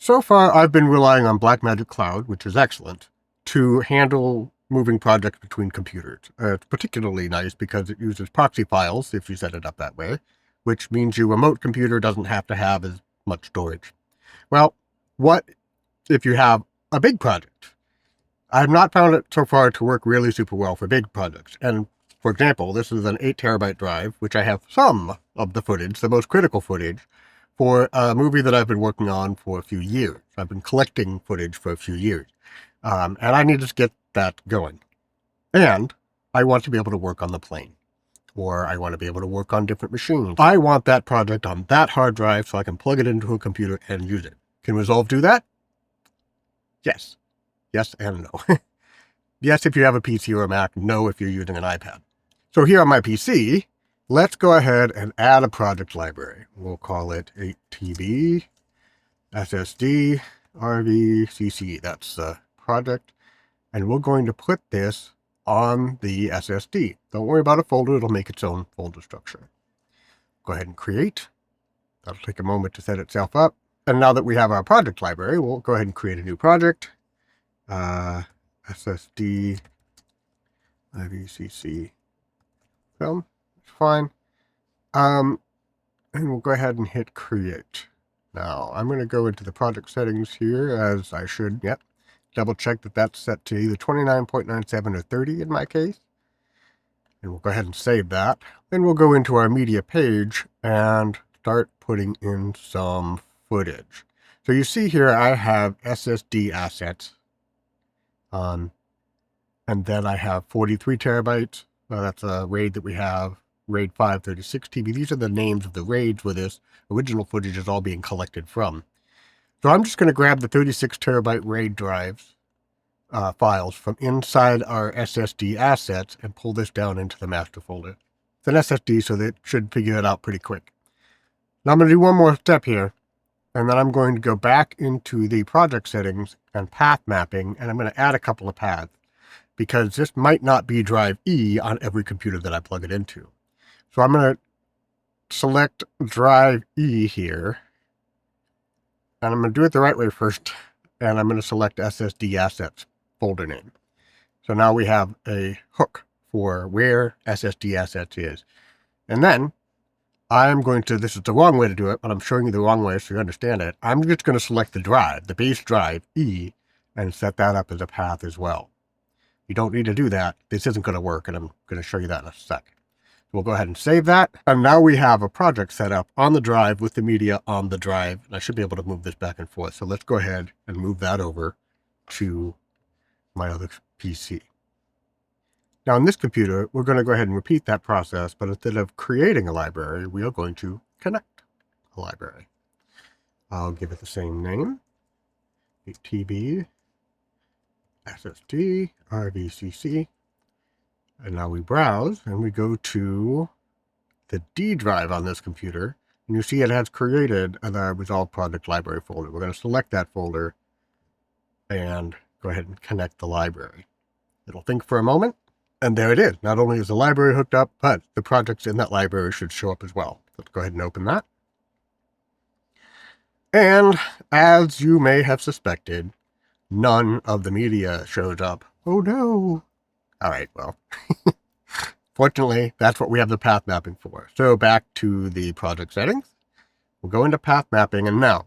So far, I've been relying on Blackmagic Cloud, which is excellent, to handle moving projects between computers. It's particularly nice because it uses proxy files if you set it up that way, which means your remote computer doesn't have to have as much storage. Well, what if you have a big project? I've not found it so far to work really super well for big projects. And for example, this is an 8 terabyte drive, which I have some of the footage, the most critical footage, for a movie that I've been working on for a few years. I've been collecting footage for a few years. And I need to get that going. And I want to be able to work on the plane. Or I want to be able to work on different machines. I want that project on that hard drive so I can plug it into a computer and use it. Can Resolve do that? Yes. Yes and no. Yes if you have a PC or a Mac, no if you're using an iPad. So here on my PC, let's go ahead and add a project library. We'll call it 8TB SSD RVCC. That's the project. And we're going to put this on the SSD. Don't worry about a folder. It'll make its own folder structure. Go ahead and create. That'll take a moment to set itself up. And now that we have our project library, we'll go ahead and create a new project. SSD IVCC film. It's fine. And we'll go ahead and hit create. Now I'm going to go into the project settings here as I should. Yep. Double check that that's set to either 29.97 or 30 in my case. And we'll go ahead and save that. Then we'll go into our media page and start putting in some footage. So you see here I have SSD assets. And then I have 43 terabytes. That's a RAID that we have. RAID 536 TB. These are the names of the RAIDs where this original footage is all being collected from. So I'm just going to grab the 36 terabyte RAID drives files from inside our SSD assets and pull this down into the master folder. It's an SSD, so that should figure it out pretty quick. Now I'm going to do one more step here, and then I'm going to go back into the project settings and path mapping, and I'm going to add a couple of paths because this might not be drive E on every computer that I plug it into. So I'm going to select drive E here. And I'm going to do it the right way first, and I'm going to select SSD assets folder name. So now we have a hook for where SSD assets is. And then I'm going to, this is the wrong way to do it, but I'm showing you the wrong way so you understand it. I'm just going to select the drive, the base drive, E, and set that up as a path as well. You don't need to do that. This isn't going to work, and I'm going to show you that in a sec. We'll go ahead and save that. And now we have a project set up on the drive with the media on the drive. And I should be able to move this back and forth. So let's go ahead and move that over to my other PC. Now on this computer, we're going to go ahead and repeat that process, but instead of creating a library, we are going to connect a library. I'll give it the same name, 8TB SSD RVCC. And now we browse and we go to the D drive on this computer. And you see it has created a Resolve project library folder. We're going to select that folder and go ahead and connect the library. It'll think for a moment. And there it is. Not only is the library hooked up, but the projects in that library should show up as well. Let's go ahead and open that. And as you may have suspected, none of the media shows up. Oh no. All right, well, fortunately, that's what we have the path mapping for. So back to the project settings. We'll go into path mapping, and now,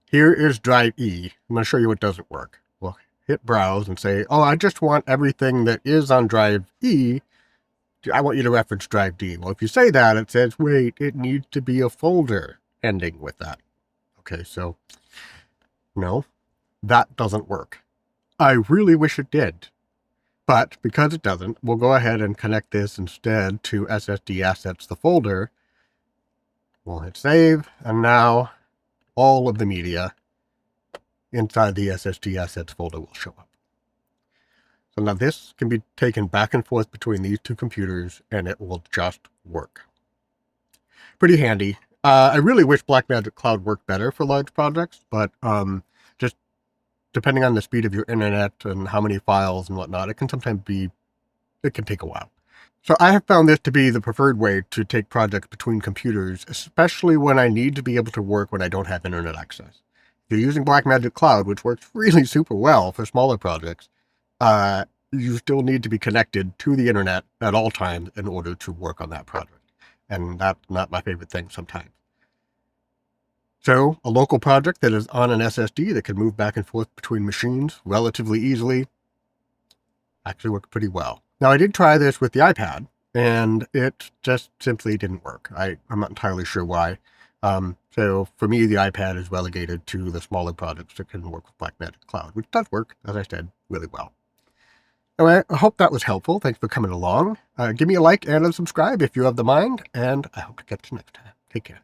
here is drive E. I'm going to show you what doesn't work. We'll hit browse and say, oh, I just want everything that is on drive E. I want you to reference drive D. Well, if you say that, it says, wait, it needs to be a folder ending with that. Okay, so, no, that doesn't work. I really wish it did. But because it doesn't, we'll go ahead and connect this instead to SSD assets, the folder. We'll hit save, and now all of the media inside the SSD assets folder will show up. So now this can be taken back and forth between these two computers, and it will just work. Pretty handy. I really wish Blackmagic Cloud worked better for large projects, but just depending on the speed of your internet and how many files and whatnot, it can sometimes it can take a while. So I have found this to be the preferred way to take projects between computers, especially when I need to be able to work when I don't have internet access. If you're using Blackmagic Cloud, which works really super well for smaller projects, you still need to be connected to the internet at all times in order to work on that project. And that's not my favorite thing sometimes. So a local project that is on an SSD that can move back and forth between machines relatively easily actually worked pretty well. Now I did try this with the iPad, and it just simply didn't work. I'm not entirely sure why. So for me, the iPad is relegated to the smaller projects that can work with Blackmagic Cloud, which does work, as I said, really well. Anyway, I hope that was helpful. Thanks for coming along. Give me a like and a subscribe if you have the mind, and I hope to catch you next time. Take care.